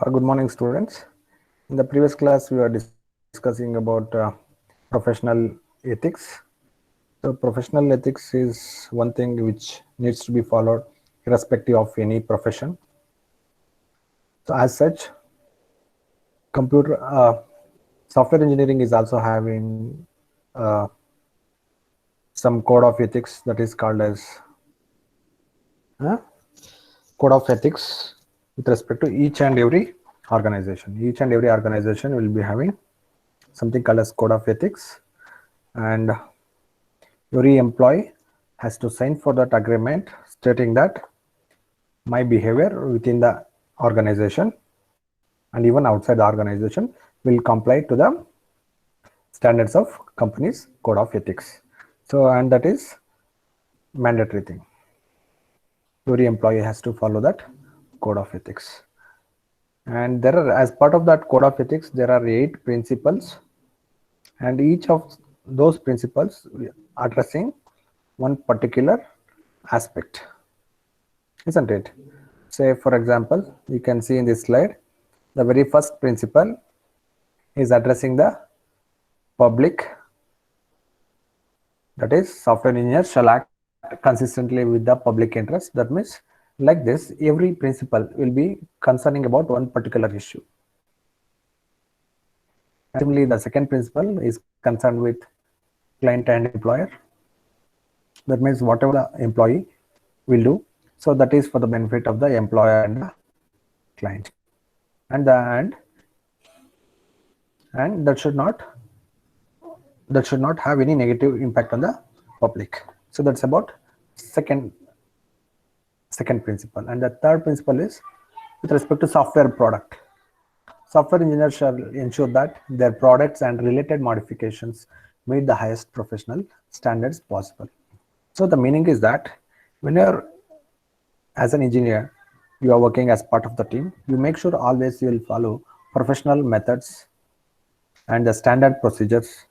Good morning, students. In the previous class, we were discussing about professional ethics. So, professional ethics is one thing which needs to be followed irrespective of any profession. So, as such, computer software engineering is also having uh, some code of ethics that is called as uh, code of ethics with respect to each and every organization. Each and every organization will be having something called as code of ethics, and every employee has to sign for that agreement stating that my behavior within the organization and even outside the organization will comply to the standards of company's code of ethics. So, and that is mandatory thing. Every employee has to follow that code of ethics. And there are, as part of that code of ethics, there are 8 principles, and each of those principles addressing one particular aspect, isn't it? Say, for example, you can see in this slide, the very first principle is addressing the public, that is, software engineers shall act consistently with the public interest. That means, like this, every principle will be concerning about one particular issue. And similarly, the second principle is concerned with client and employer. That means whatever the employee will do, so that is for the benefit of the employer and the client, and and that should not have any negative impact on the public. So that's about second principle. And the third principle is with respect to software product. Software engineers shall ensure that their products and related modifications meet the highest professional standards possible. So the meaning is that when you're as an engineer, you are working as part of the team, you make sure always you will follow professional methods and the standard procedures,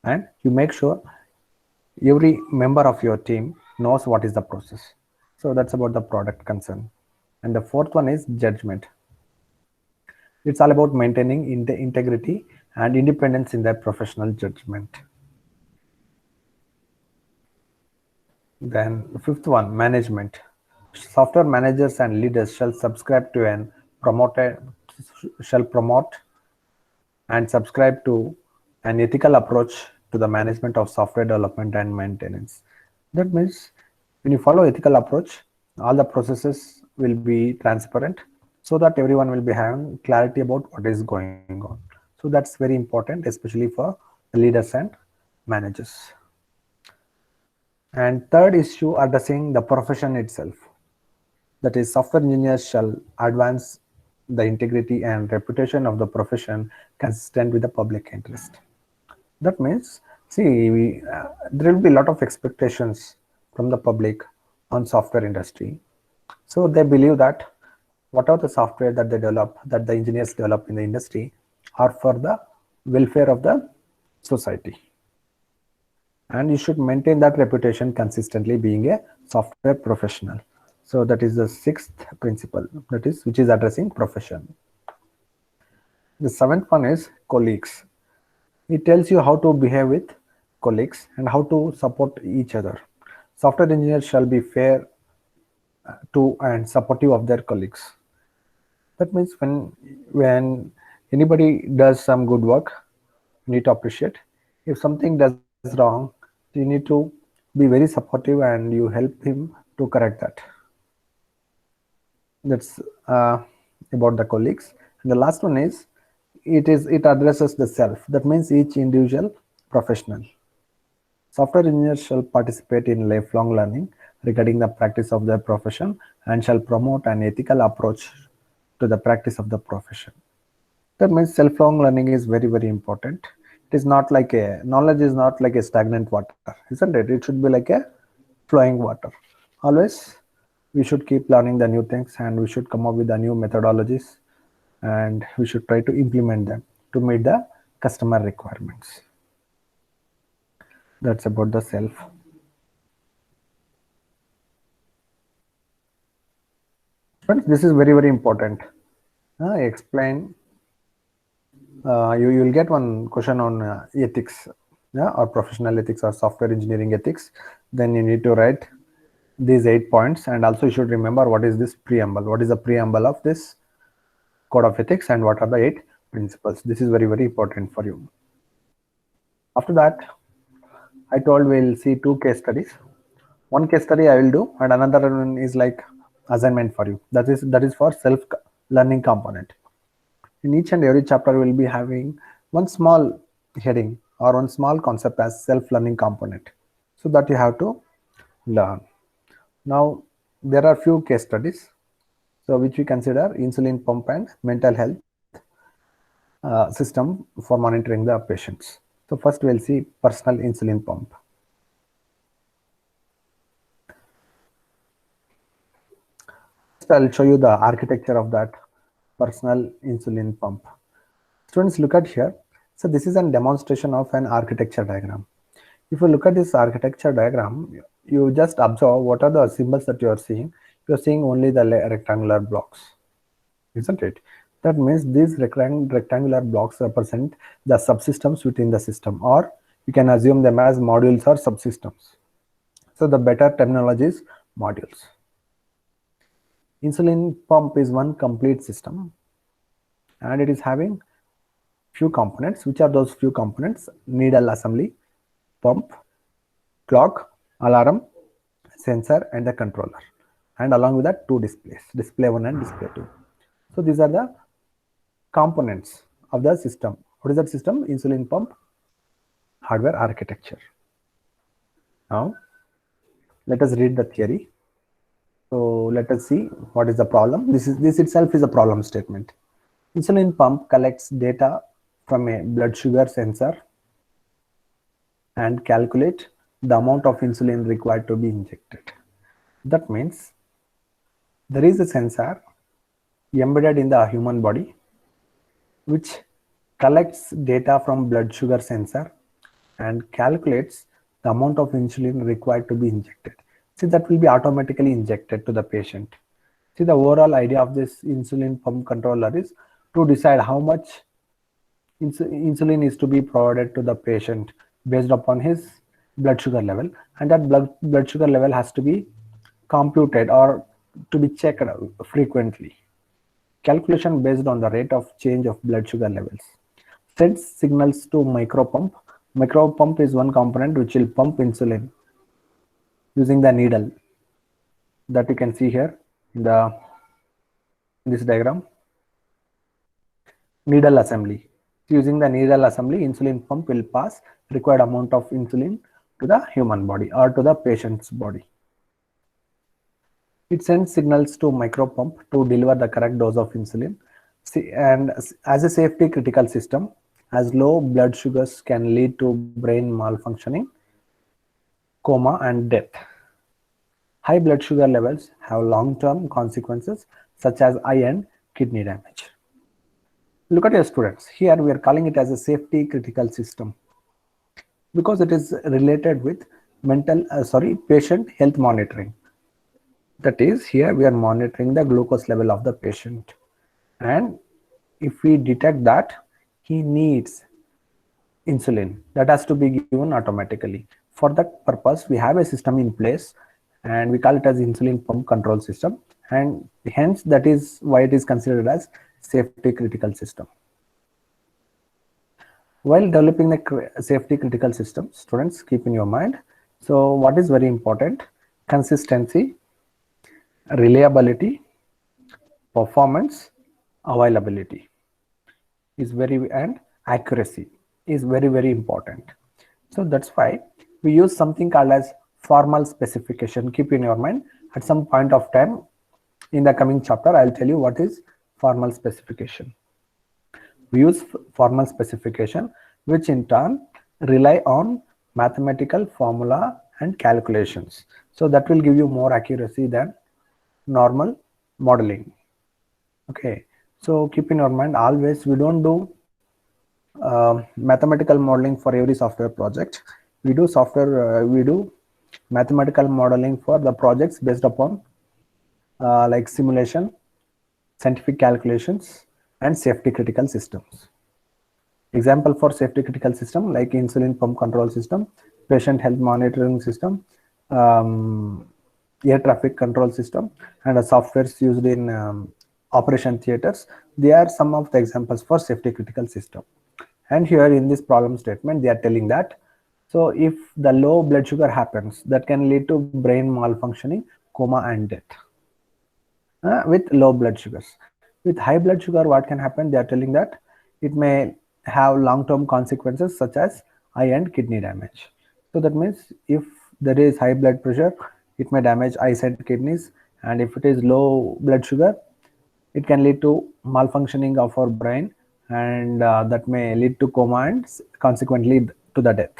and you make sure every member of your team knows what is the process. So that's about the product concern. And the fourth one is judgment. It's all about maintaining integrity and independence in their professional judgment. Then the fifth one, management. Software managers and leaders shall subscribe to and promote and subscribe to an ethical approach to the management of software development and maintenance. That means when you follow ethical approach, all the processes will be transparent so that everyone will be having clarity about what is going on. So that's very important, especially for the leaders and managers. And third issue, addressing the profession itself. That is, software engineers shall advance the integrity and reputation of the profession consistent with the public interest. That means, see, there will be a lot of expectations from the public on software industry. So they believe that whatever the software that they develop, that the engineers develop in the industry, are for the welfare of the society. And you should maintain that reputation consistently being a software professional. So that is the sixth principle, that is, which is addressing profession. The seventh one is colleagues. It tells you how to behave with colleagues and how to support each other. Software engineers shall be fair to and supportive of their colleagues. That means when anybody does some good work, you need to appreciate. If something does wrong, you need to be very supportive and you help him to correct that. That's about the colleagues. And the last one is it addresses the self. That means each individual professional. Software engineers shall participate in lifelong learning regarding the practice of their profession and shall promote an ethical approach to the practice of the profession. That means lifelong learning is very, very important. It is not like knowledge is not like a stagnant water, isn't it? It should be like a flowing water. Always we should keep learning the new things, and we should come up with the new methodologies, and we should try to implement them to meet the customer requirements. That's about the self. Friends, this is very, very important. explain. You will get one question on ethics, yeah, or professional ethics or software engineering ethics. Then you need to write these 8 points, and also you should remember what is this preamble. What is the preamble of this code of ethics, and what are the 8 principles? This is very, very important for you. After that, I told we'll see 2 case studies. One case study I will do, and another one is like assignment for you. That is for self learning component. In each and every chapter, we will be having one small heading or one small concept as self-learning component, so that you have to learn. Now, there are few case studies, so which we consider insulin pump and mental health system for monitoring the patients. So first we'll see personal insulin pump. I'll show you the architecture of that personal insulin pump. Students, look at here. So this is a demonstration of an architecture diagram. If you look at this architecture diagram, you just observe what are the symbols that you are seeing. You are seeing only the rectangular blocks, isn't it? That means these rectangular blocks represent the subsystems within the system, or you can assume them as modules or subsystems. So the better terminology is modules. Insulin pump is one complete system, and it is having few components. Which are those few components? Needle assembly, pump, clock, alarm, sensor, and the controller, and along with that 2 displays, display 1 and display 2. So these are the components of the system. What is that system? Insulin pump hardware architecture. Now let us read the theory. So let us see what is the problem. This itself is a problem statement. Insulin pump collects data from a blood sugar sensor and calculate the amount of insulin required to be injected. That means there is a sensor embedded in the human body which collects data from blood sugar sensor and calculates the amount of insulin required to be injected. See, that will be automatically injected to the patient. See, the overall idea of this insulin pump controller is to decide how much insulin is to be provided to the patient based upon his blood sugar level, and that blood sugar level has to be computed or to be checked frequently. Calculation based on the rate of change of blood sugar levels. Sends signals to micropump. Micropump is one component which will pump insulin using the needle that you can see here in this diagram. Needle assembly. Using the needle assembly, insulin pump will pass required amount of insulin to the human body or to the patient's body. It sends signals to micropump to deliver the correct dose of insulin. And as a safety critical system, as low blood sugars can lead to brain malfunctioning, coma, and death. High blood sugar levels have long-term consequences such as eye and kidney damage. Look at your students. Here we are calling it as a safety critical system because it is related with patient health monitoring. That is, here we are monitoring the glucose level of the patient, and if we detect that he needs insulin, that has to be given automatically. For that purpose, we have a system in place and we call it as insulin pump control system, and hence that is why it is considered as safety critical system. While developing the safety critical system, students, keep in your mind, so what is very important? Consistency, reliability, performance, availability is and accuracy is very, very important. So that's why we use something called as formal specification. Keep in your mind, at some point of time in the coming chapter, I'll tell you what is formal specification. We use formal specification, which in turn rely on mathematical formula and calculations. So that will give you more accuracy than normal modeling. Okay, so keep in your mind, always we don't do mathematical modeling for every software project. We do mathematical modeling for the projects based upon like simulation, scientific calculations, and safety critical systems. Example for safety critical system like insulin pump control system, patient health monitoring system, air traffic control system, and softwares used in operation theaters. They are some of the examples for safety critical system. And here in this problem statement, they are telling that, so if the low blood sugar happens, that can lead to brain malfunctioning, coma, and death. With low blood sugars. With high blood sugar, what can happen? They are telling that it may have long-term consequences such as eye and kidney damage. So that means if there is high blood pressure, it may damage eyes and kidneys, and if it is low blood sugar, it can lead to malfunctioning of our brain, and that may lead to coma and consequently to the death.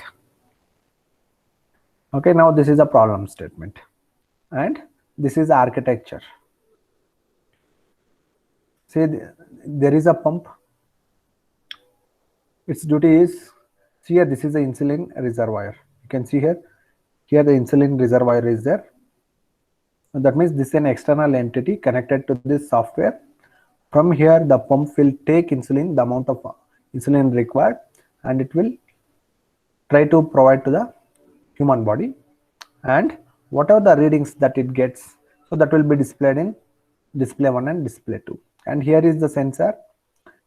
Okay, now this is a problem statement, and this is architecture. Say there is a pump. Its duty is, see here, this is the insulin reservoir. You can see here the insulin reservoir is there. And that means this is an external entity connected to this software. From here, the pump will take insulin, the amount of insulin required, and it will try to provide to the human body. And whatever the readings that it gets, so that will be displayed in display 1 and display 2. And here is the sensor,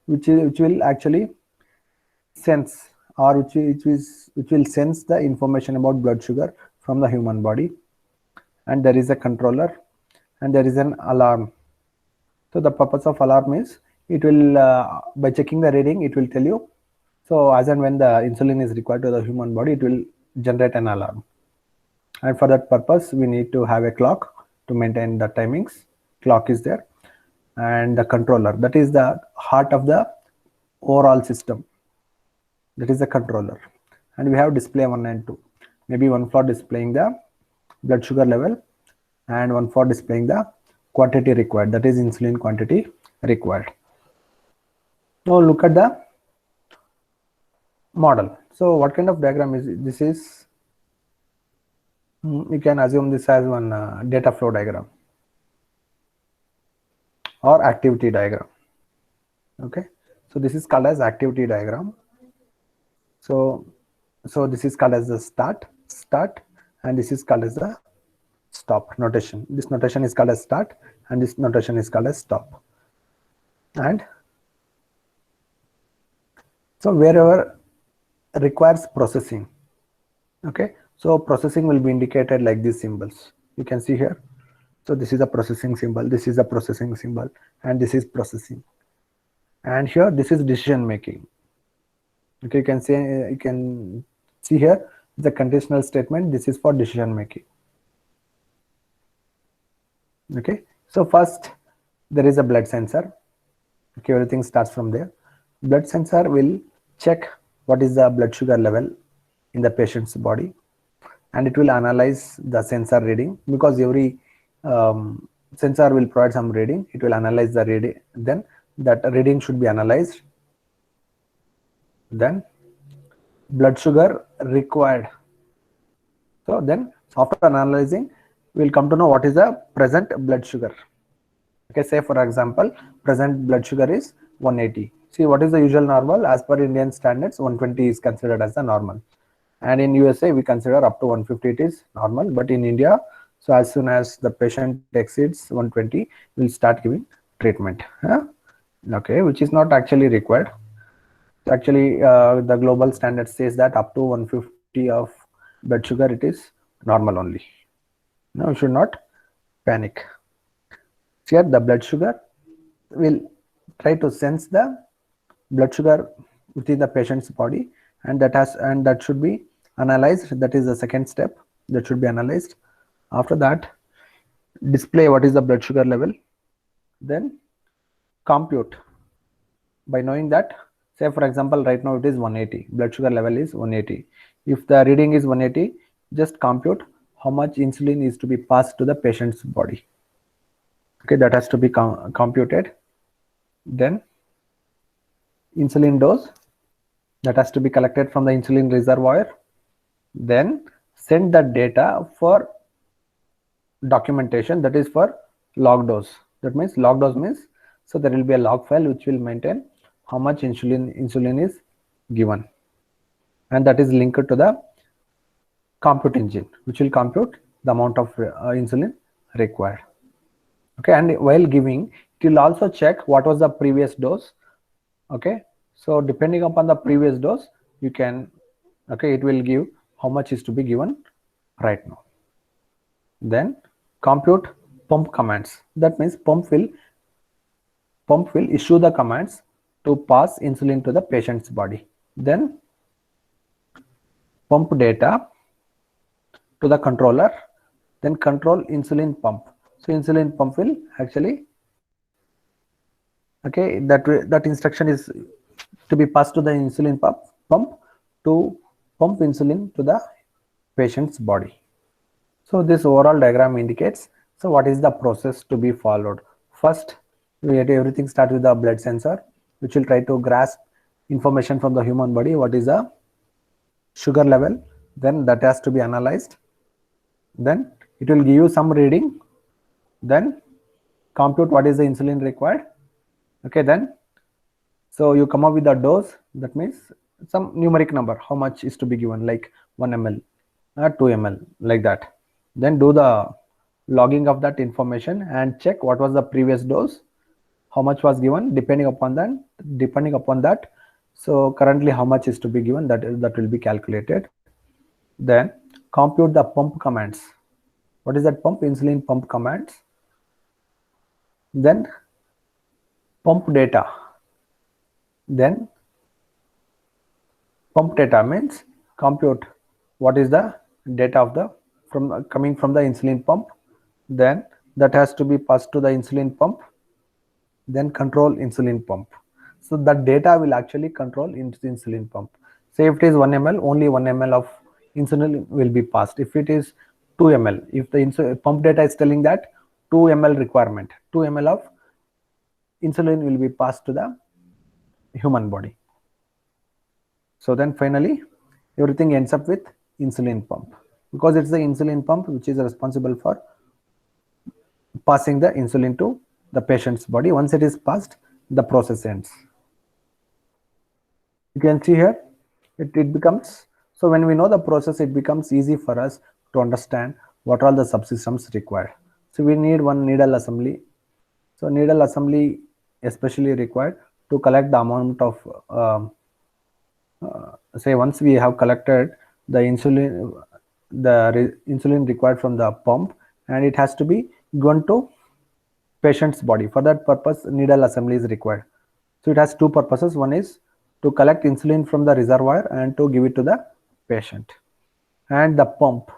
which will actually sense, or which will sense the information about blood sugar from the human body. And there is a controller, and there is an alarm. So the purpose of alarm is, it will by checking the reading, it will tell you, so as and when the insulin is required to the human body, it will generate an alarm. And for that purpose, we need to have a clock to maintain the timings. Clock is there, and the controller, that is the heart of the overall system, that is the controller. And we have display 1 and 2, maybe one for displaying the blood sugar level and one for displaying the quantity required, that is insulin quantity required. Now look at the model. So what kind of diagram is this? Is you can assume this as one data flow diagram or activity diagram. Okay, so this is called as activity diagram. So this is called as the start, and this is called as the stop notation. This notation is called as start, and this notation is called as stop. And so wherever requires processing, okay, so processing will be indicated like these symbols. You can see here. So this is a processing symbol, this is a processing symbol, and this is processing. And here this is decision making. Okay, you can see here the conditional statement. This is for decision making. Okay, so first there is a blood sensor. Okay, everything starts from there. Blood sensor will check what is the blood sugar level in the patient's body, and it will analyze the sensor reading, because every sensor will provide some reading. It will analyze the reading, then that reading should be analyzed, then blood sugar required. So then after analyzing, we'll come to know what is the present blood sugar. Okay, say for example, present blood sugar is 180. See, what is the usual normal? As per Indian standards, 120 is considered as the normal, and in USA we consider up to 150 it is normal. But in India, so as soon as the patient exceeds 120, we'll start giving treatment. Okay, which is not actually required. Actually, the global standard says that up to 150 of blood sugar, it is normal only. Now you should not panic. Here the blood sugar will try to sense the blood sugar within the patient's body, and that should be analyzed. That is the second step, that should be analyzed. After that, display what is the blood sugar level, then compute by knowing that, say for example, right now it is 180, blood sugar level is 180. If the reading is 180, just compute how much insulin is to be passed to the patient's body. Okay, that has to be computed. Then insulin dose, that has to be collected from the insulin reservoir. Then send that data for documentation, that is for log dose. That means log dose means So there will be a log file which will maintain how much insulin is given, and that is linked to the compute engine, which will compute the amount of insulin required. Okay, and while giving, it will also check what was the previous dose. Okay, so depending upon the previous dose, you can, okay, it will give how much is to be given right now. Then compute pump commands. That means pump will issue the commands to pass insulin to the patient's body. Then pump data to the controller, then control insulin pump. So insulin pump will actually, okay, that instruction is to be passed to the insulin pump to pump insulin to the patient's body. So this overall diagram indicates, so what is the process to be followed. First, everything starts with the blood sensor, which will try to grasp information from the human body, what is the sugar level, then that has to be analyzed, then it will give you some reading, then compute what is the insulin required. Okay, then so you come up with a dose, that means some numeric number, how much is to be given, like 1 ml or 2 ml, like that. Then do the logging of that information and check what was the previous dose, how much was given, depending upon that. So currently how much is to be given, that will be calculated. Then compute the pump commands. What is that pump? Insulin pump commands. Then pump data. Then pump data means compute what is the data of the coming from the insulin pump, then that has to be passed to the insulin pump, then control insulin pump. So that data will actually control into the insulin pump. Say if it is 1 ml, only 1 ml of insulin will be passed. If it is 2 ml, if the pump data is telling that 2 ml requirement, 2 ml of insulin will be passed to the human body. So then finally everything ends up with insulin pump, because it's the insulin pump which is responsible for passing the insulin to the patient's body. Once it is passed, the process ends. You can see here it becomes, so when we know the process, it becomes easy for us to understand what are the subsystems required. So we need one needle assembly. So needle assembly especially required to collect the amount of say once we have collected the insulin required from the pump, and it has to be gone to patient's body. For that purpose, needle assembly is required. So it has two purposes. One is to collect insulin from the reservoir and to give it to the patient. And the pump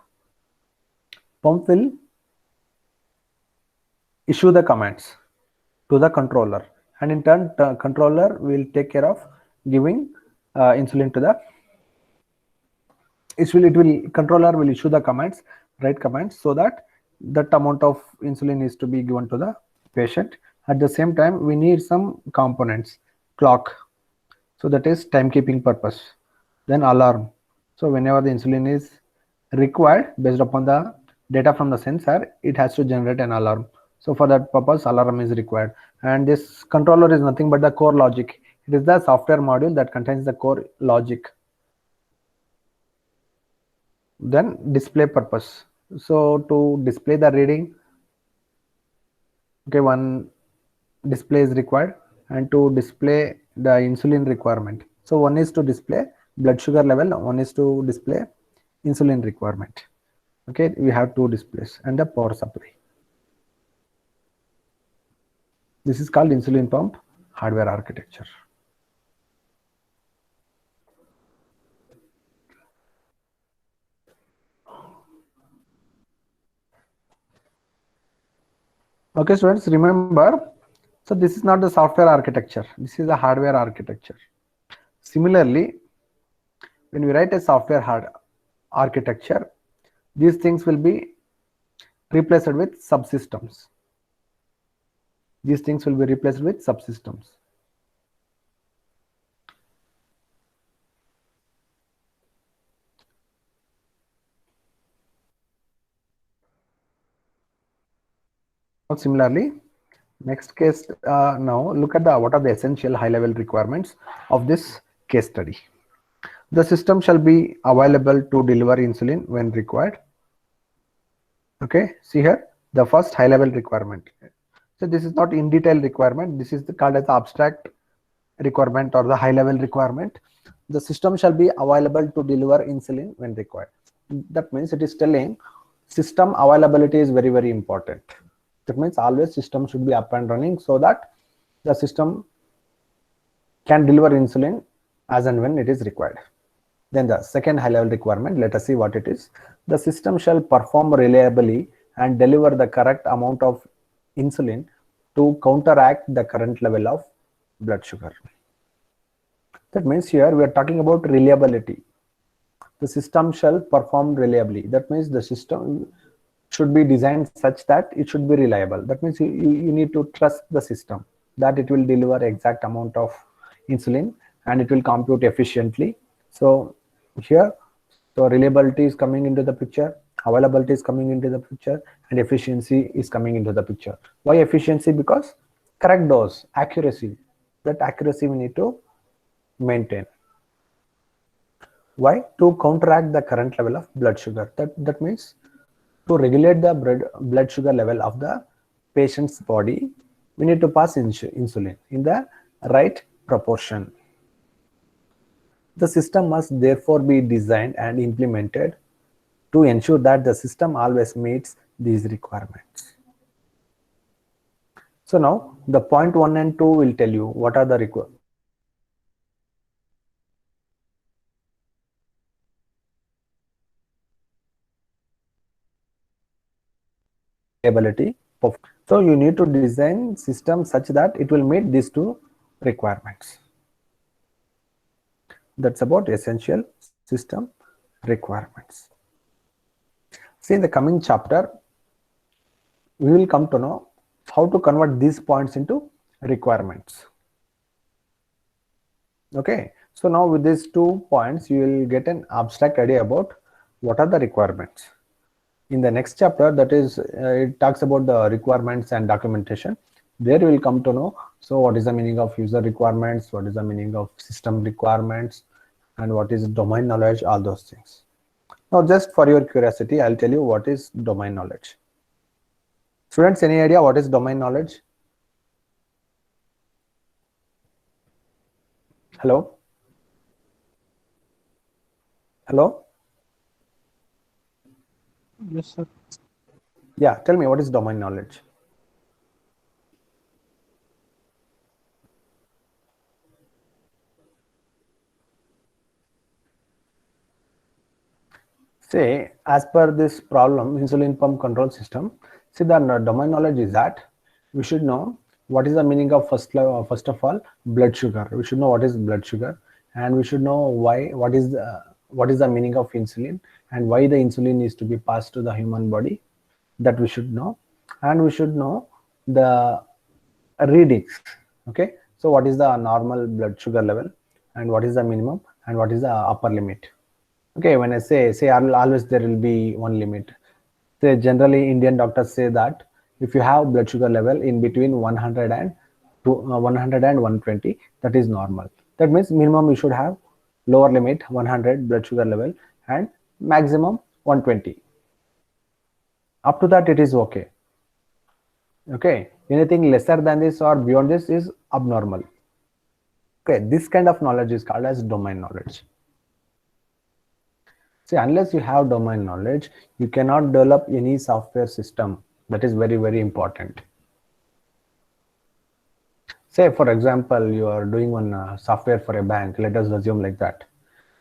will issue the commands to the controller, and in turn controller will take care of giving insulin to the controller will issue the commands, right commands, so that that amount of insulin is to be given to the patient. At the same time, we need some components, clock, so that is timekeeping purpose, then alarm. So whenever the insulin is required, based upon the data from the sensor, it has to generate an alarm. So for that purpose, alarm is required. And this controller is nothing but the core logic. It is the software module that contains the core logic. Then display purpose. So to display the reading, okay, one display is required, and to display the insulin requirement. So one is to display blood sugar level, one is to display insulin requirement. Okay, we have two displays and the power supply. This is called insulin pump hardware architecture. Okay, students, remember, so this is not the software architecture, this is a hardware architecture. Similarly, when we write a software hard architecture, these things will be replaced with subsystems. These things will be replaced with subsystems. Similarly, Next case, now look at the what are the essential high level requirements of this case study. The system shall be available to deliver insulin when required. Okay, see here the first high level requirement. So this is not in detail requirement. This is called as the abstract requirement or the high level requirement. The system shall be available to deliver insulin when required. That means it is telling system availability is very, very important. That means always system should be up and running so that the system can deliver insulin as and when it is required. Then the second high level requirement, let us see what it is. The system shall perform reliably and deliver the correct amount of insulin to counteract the current level of blood sugar. That means here we are talking about reliability. The system shall perform reliably. That means the system should be designed such that it should be reliable. That means you need to trust the system that it will deliver exact amount of insulin and it will compute efficiently. So here, so reliability is coming into the picture, availability is coming into the picture, and efficiency is coming into the picture. Why efficiency? Because correct dose, accuracy. That accuracy we need to maintain. Why? To counteract the current level of blood sugar. That means to regulate the blood sugar level of the patient's body, we need to pass insulin in the right proportion. The system must therefore be designed and implemented to ensure that the system always meets these requirements. So now the point 1 and 2 will tell you what are the requirements. Ability. So you need to design system such that it will meet these two requirements. That's about essential system requirements. See, in the coming chapter, we will come to know how to convert these points into requirements. Okay, so now with these 2 points, you will get an abstract idea about what are the requirements. In the next chapter, that is, it talks about the requirements and documentation. There you will come to know, so what is the meaning of user requirements, what is the meaning of system requirements, and what is domain knowledge, all those things. Now, just for your curiosity, I'll tell you what is domain knowledge. Students, any idea what is domain knowledge? Hello? Hello? Yes, sir. Yeah, tell me what is domain knowledge? Say, as per this problem, insulin pump control system, see the domain knowledge is that we should know what is the meaning of first of all blood sugar. We should know what is blood sugar, and we should know what is the meaning of insulin and why the insulin is to be passed to the human body. That we should know, and we should know the readings. Okay, so what is the normal blood sugar level, and what is the minimum, and what is the upper limit. Okay, when I say always there will be one limit. Say generally Indian doctors say that if you have blood sugar level in between 100 and 100 and 120, that is normal. That means minimum you should have lower limit 100 blood sugar level and maximum 120. Up to that it is okay. Okay, anything lesser than this or beyond this is abnormal. Okay, this kind of knowledge is called as domain knowledge. See, unless you have domain knowledge, you cannot develop any software system. That is very, very important. Say, for example, you are doing one software for a bank. Let us assume like that.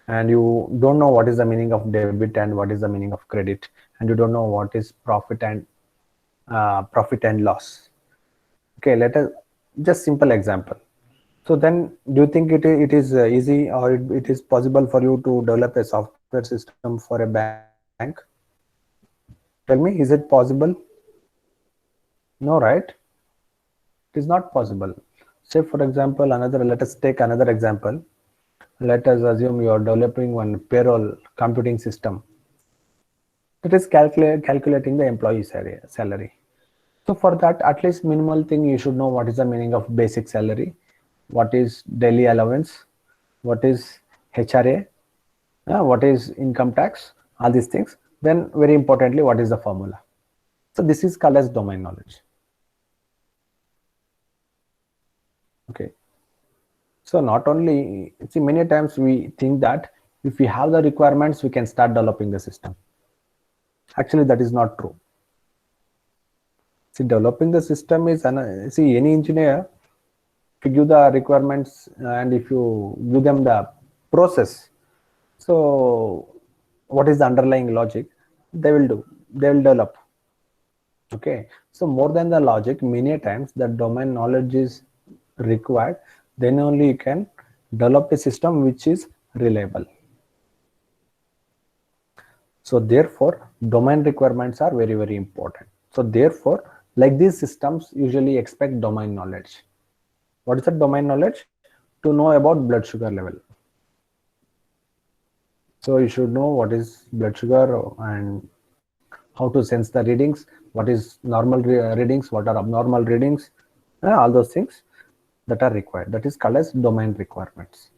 And you don't know what is the meaning of debit and what is the meaning of credit. And you don't know what is profit and loss. Okay, let us just simple example. So then do you think it is easy or it is possible for you to develop a software system for a bank? Tell me, is it possible? No, right? It is not possible. Say for example, let us take another example. Let us assume you are developing one payroll computing system that is calculating the employee salary. So for that, at least minimal thing, you should know what is the meaning of basic salary, what is daily allowance, what is HRA, what is income tax, all these things. Then very importantly, what is the formula? So this is called as domain knowledge. Okay. So not only, see, many times we think that if we have the requirements, we can start developing the system. Actually, that is not true. See, developing the system is, see, any engineer, if you give the requirements and if you give them the process, so what is the underlying logic, they will do, they will develop. Okay, so more than the logic, many times the domain knowledge is required, then only you can develop a system which is reliable. So therefore, domain requirements are very, very important. So therefore, like these systems usually expect domain knowledge. What is the domain knowledge? To know about blood sugar level. So you should know what is blood sugar and how to sense the readings, what is normal readings, what are abnormal readings, all those things that are required. That is called as domain requirements.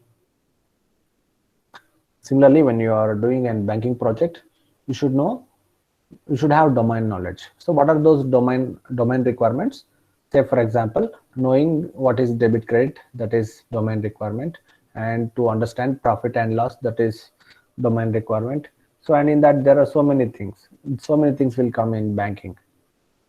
Similarly, when you are doing a banking project, you should know, you should have domain knowledge. So what are those domain requirements? Say for example, knowing what is debit credit, that is domain requirement, and to understand profit and loss, that is domain requirement. So and in that there are so many things will come in banking.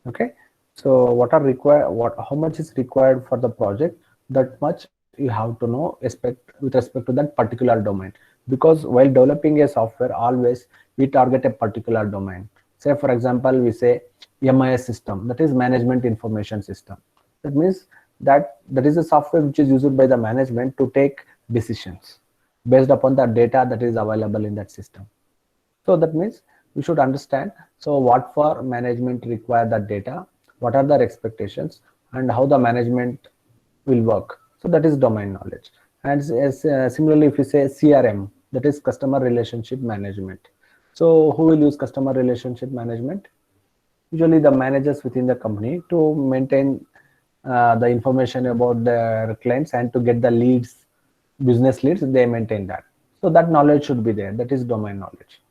Okay, so what are required, what, how much is required for the project, that much you have to know with respect to that particular domain. Because while developing a software, always we target a particular domain. Say for example, we say MIS system, that is management information system. That means that is a software which is used by the management to take decisions based upon the data that is available in that system. So that means we should understand, so what for management require that data, what are their expectations, and how the management will work. So that is domain knowledge. And similarly, if you say CRM, that is customer relationship management. So who will use customer relationship management? Usually the managers within the company, to maintain the information about their clients and to get the leads, business leads, they maintain that. So that knowledge should be there. That is domain knowledge.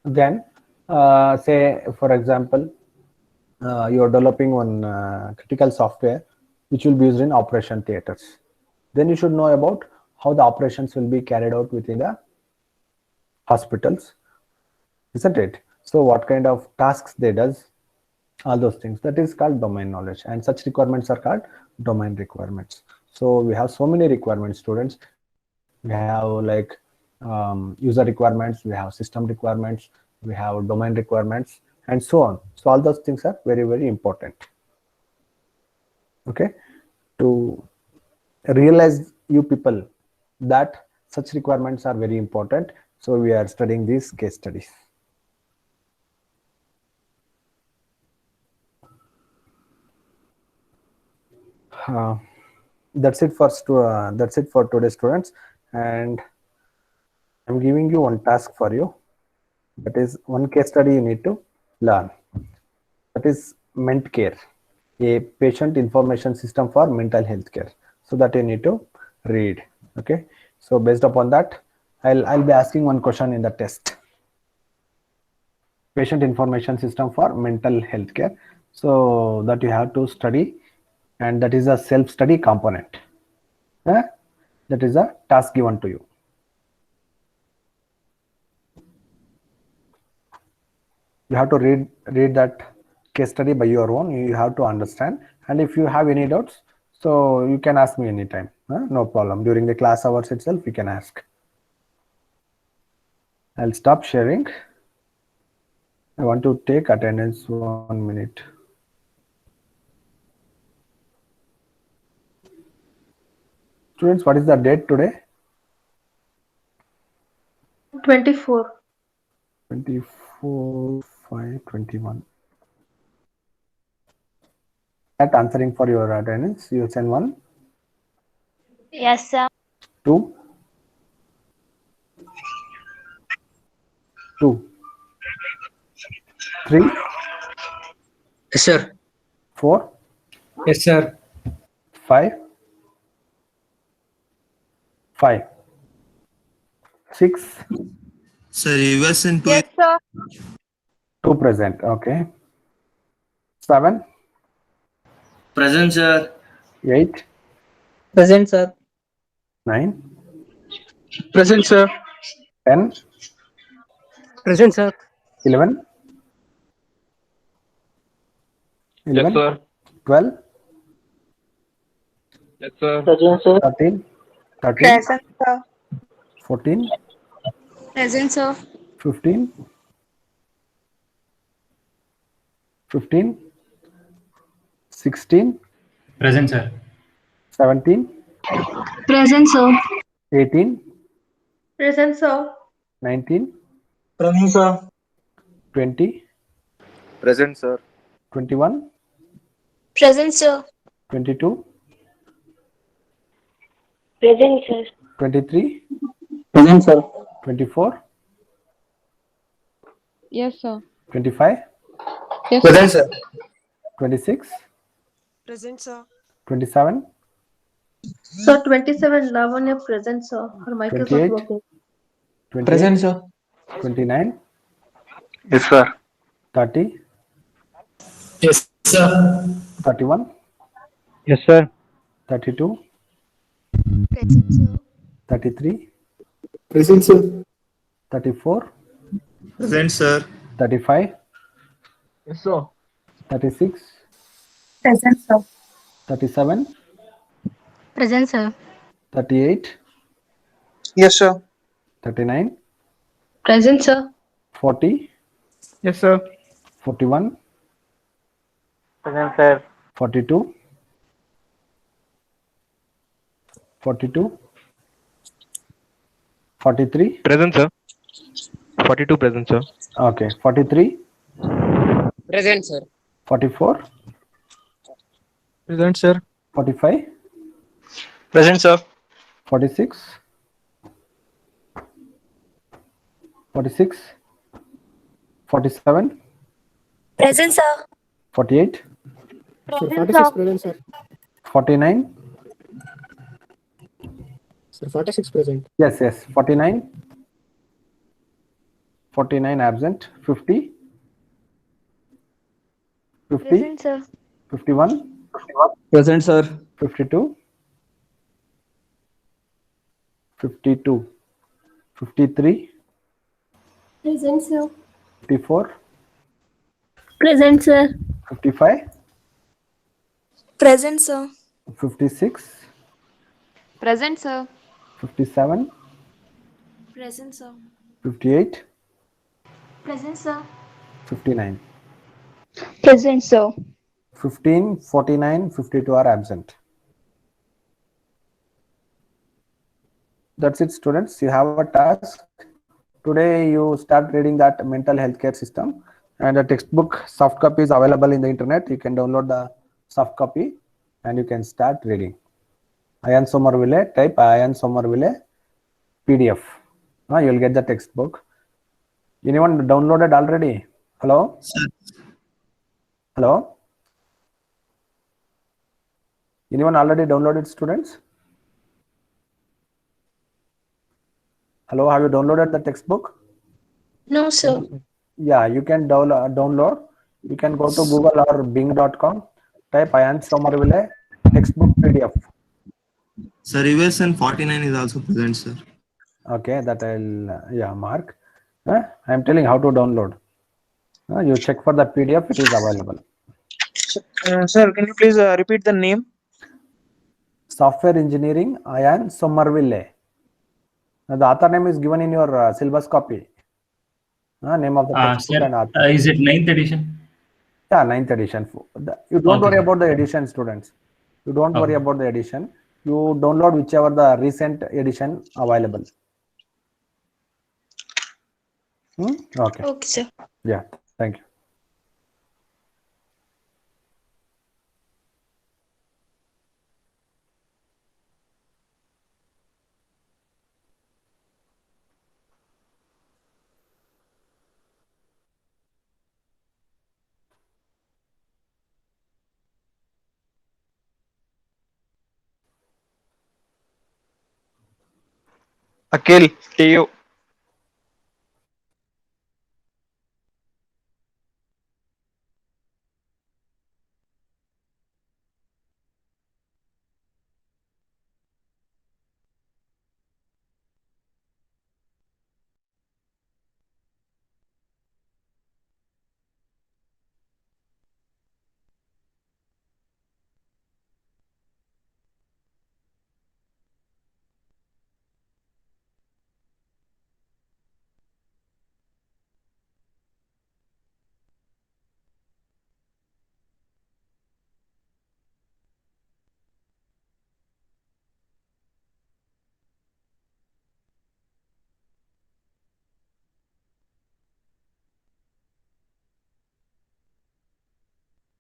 Then say for example, you are developing one critical software which will be used in operation theaters. Then you should know about how the operations will be carried out within the hospitals, isn't it? So what kind of tasks they does, all those things, that is called domain knowledge, and such requirements are called domain requirements. So we have so many requirements, students. We have like user requirements, we have system requirements, we have domain requirements, and so on. So all those things are very, very important. Okay, to realize you people that such requirements are very important, so we are studying these case studies. That's it for today, students, and I'm giving you one task for you. That is one case study you need to learn. That is MentCare, a patient information system for mental health care. So that you need to read. Okay. So based upon that, I'll be asking one question in the test. Patient information system for mental health care. So that you have to study, and that is a self-study component. That is a task given to you. You have to read that case study by your own. You have to understand, and if you have any doubts, so you can ask me anytime. No problem. During the class hours itself, you can ask. I'll stop sharing. I want to take attendance 1 minute. Students, what is the date today? 24. 24/5/21. At answering for your attendance, you send 1, Yes, sir. 2, 2, 3, Yes, sir. 4, Yes, sir. 5, 5, 6, Sir, US and 2. Yes, sir. 2 present. Okay. 7, Present, sir. 8, Present, sir. 9, Present, sir. 10, Present, sir. 11, Yes, 11, sir. 12, Yes, sir. Present, sir. 13, 13, Present, sir. 14, Present, sir. 15, 15, 16, Present, sir. 17, Present, sir. 18, Present, sir. 19, Present, sir. 20, Present, sir. 21, Present, sir. 22, Present, sir. 23, Present, sir. 24, Yes, sir. 25, Yes, Present, sir. sir. 26, Present, sir. 27, Sir, 27, Lavanya present, sir. Her mic is not 28, working. 28, Present, sir. 29, Yes, sir. 30, Yes, sir. 31, Yes, sir. 32, Present, sir. 33, Present, sir. 34, Present, sir. 35, Yes, sir. 36, Present, sir. 37, Present, sir. 38, Yes, sir. 39, Present, sir. 40, Yes, sir. 41, Present, sir. 42, 42, 43, Present, sir. 42 present, sir. okay, 43, Present, sir. 44, Present, sir. 45, Present, sir. 46, 46, 47, Present, sir. 48, Sir, Present, 46 sir. present, sir. 49, Sir, 46 present. yes, 49, 49 absent, 50, 50, Present, sir. 51, Present, sir. 52, 52, 53, Present, sir. 54, Present, sir. 55, Present, sir. 56, Present, sir. 57, Present, sir. 58, Present, sir. 59. Present, sir. 15, 49, 52 are absent. That's it, students. You have a task. Today you start reading that mental health care system, and the textbook soft copy is available in the internet. You can download the soft copy and you can start reading. Ayan Somerville, type Ayan Somerville PDF. You'll get the textbook. Anyone downloaded already? Hello? Hello? Anyone already downloaded, students? Hello, have you downloaded the textbook? No, sir. Yeah, you can download. You can go to Google or Bing.com, type Ayan Somerville textbook PDF. Sir, US and 49 is also present, sir. Okay, that I'll mark. I'm telling how to download. You check for the PDF, it is available. Sir, can you please repeat the name? Software Engineering Ayan Somerville. The author name is given in your syllabus copy. Name of the textbook and Sir, author. is it 9th edition? Yeah, 9th edition. You don't Okay, worry sir. about the edition, students. You don't worry Okay. about the edition. You download whichever the recent edition available. Okay. Okay, sir. Yeah, thank you. Akhil, TU.